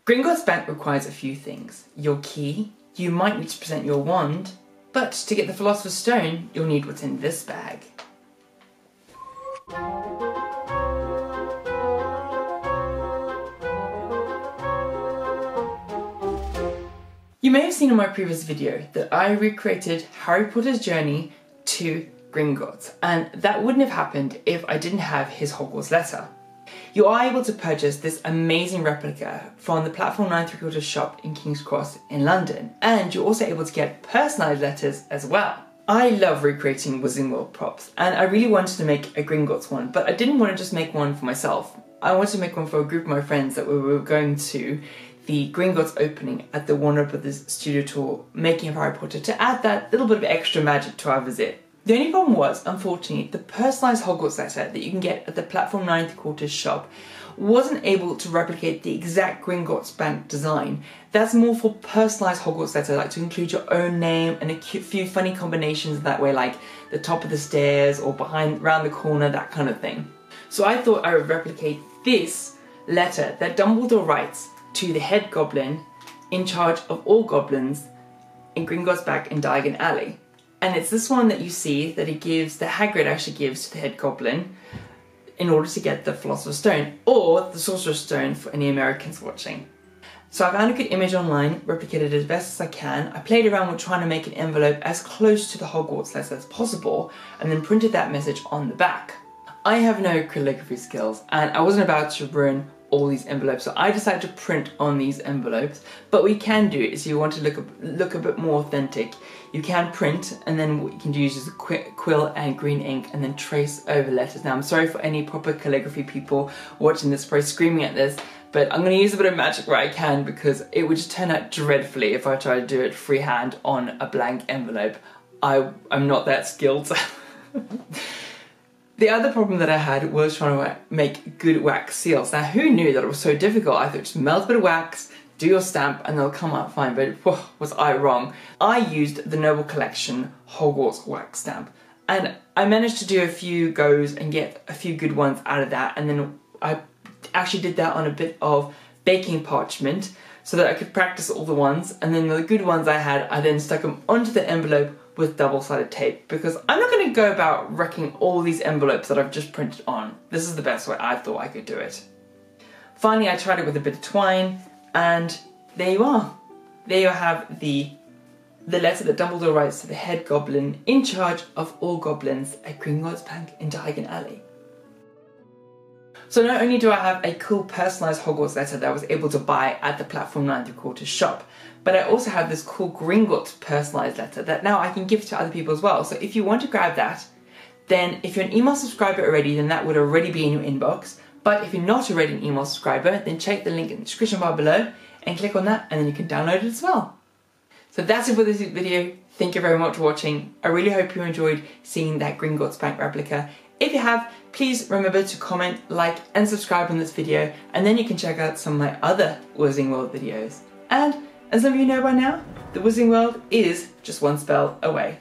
Gringotts Bank requires a few things. Your key, you might need to present your wand, but to get the Philosopher's Stone, you'll need what's in this bag. You may have seen in my previous video that I recreated Harry Potter's journey to Gringotts, and that wouldn't have happened if I didn't have his Hogwarts letter. You are able to purchase this amazing replica from the Platform 9 3/4 shop in King's Cross in London, and you're also able to get personalised letters as well. I love recreating Wizarding World props, and I really wanted to make a Gringotts one, but I didn't want to just make one for myself. I wanted to make one for a group of my friends that we were going to the Gringotts opening at the Warner Brothers studio tour making of Harry Potter to add that little bit of extra magic to our visit. The only problem was, unfortunately, the personalised Hogwarts letter that you can get at the Platform 9 3/4 shop wasn't able to replicate the exact Gringotts Bank design. That's more for personalised Hogwarts letter, like to include your own name and a few funny combinations that way, like the top of the stairs or round the corner, that kind of thing. So I thought I would replicate this letter that Dumbledore writes to the head goblin in charge of all goblins in Gringotts Bank in Diagon Alley. And it's this one that you see that Hagrid actually gives to the head goblin in order to get the Philosopher's Stone, or the Sorcerer's Stone for any Americans watching. So I found a good image online, replicated it as best as I can. I played around with trying to make an envelope as close to the Hogwarts letter as possible, and then printed that message on the back. I have no calligraphy skills, and I wasn't about to ruin all these envelopes, so I decided to print on these envelopes. But what you can do is, if you want to look a bit more authentic, you can print, and then what you can use is a quill and green ink and then trace over letters. Now I'm sorry for any proper calligraphy people watching this, probably screaming at this, but I'm going to use a bit of magic where I can, because it would just turn out dreadfully if I tried to do it freehand on a blank envelope. I'm not that skilled. The other problem that I had was trying to make good wax seals. Now, who knew that it was so difficult? I thought just melt a bit of wax, do your stamp, and they'll come out fine, but whoa, was I wrong. I used the Noble Collection Hogwarts wax stamp, and I managed to do a few goes and get a few good ones out of that, and then I actually did that on a bit of baking parchment so that I could practice all the ones, and then the good ones I had, I then stuck them onto the envelope with double-sided tape, because I'm not going to go about wrecking all these envelopes that I've just printed on. This is the best way I thought I could do it. Finally, I tried it with a bit of twine, and there you are. There you have the letter that Dumbledore writes to the head goblin in charge of all goblins at Gringotts Bank in Diagon Alley. So not only do I have a cool personalised Hogwarts letter that I was able to buy at the Platform 9 3/4 shop, but I also have this cool Gringotts personalised letter that now I can give to other people as well. So if you want to grab that, then if you're an email subscriber already, then that would already be in your inbox. But if you're not already an email subscriber, then check the link in the description bar below and click on that, and then you can download it as well. So that's it for this video. Thank you very much for watching. I really hope you enjoyed seeing that Gringotts Bank replica. If you have, please remember to comment, like, and subscribe on this video, and then you can check out some of my other Wizarding World videos. And as some of you know by now, the Wizarding World is just one spell away.